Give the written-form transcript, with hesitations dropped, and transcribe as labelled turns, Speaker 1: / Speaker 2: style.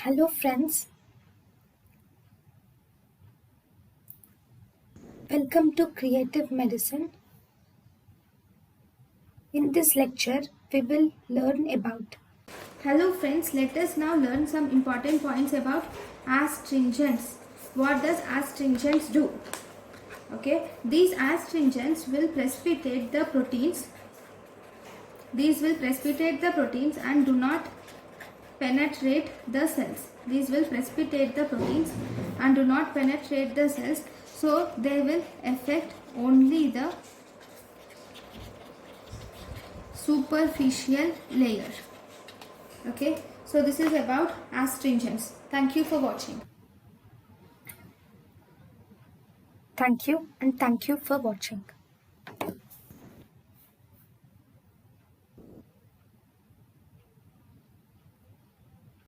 Speaker 1: Hello friends, welcome to Creative Medicine. In this lecture, we will learn about.
Speaker 2: Hello friends, let us now learn some important points about astringents. What does astringents do? Okay, these astringents will precipitate the proteins. These will precipitate the proteins and do not penetrate the cells. These will precipitate the proteins and do not penetrate the cells. So they will affect only the superficial layer. Okay, so this is about astringents. Thank you for watching.
Speaker 1: Thank you and thank you for watching.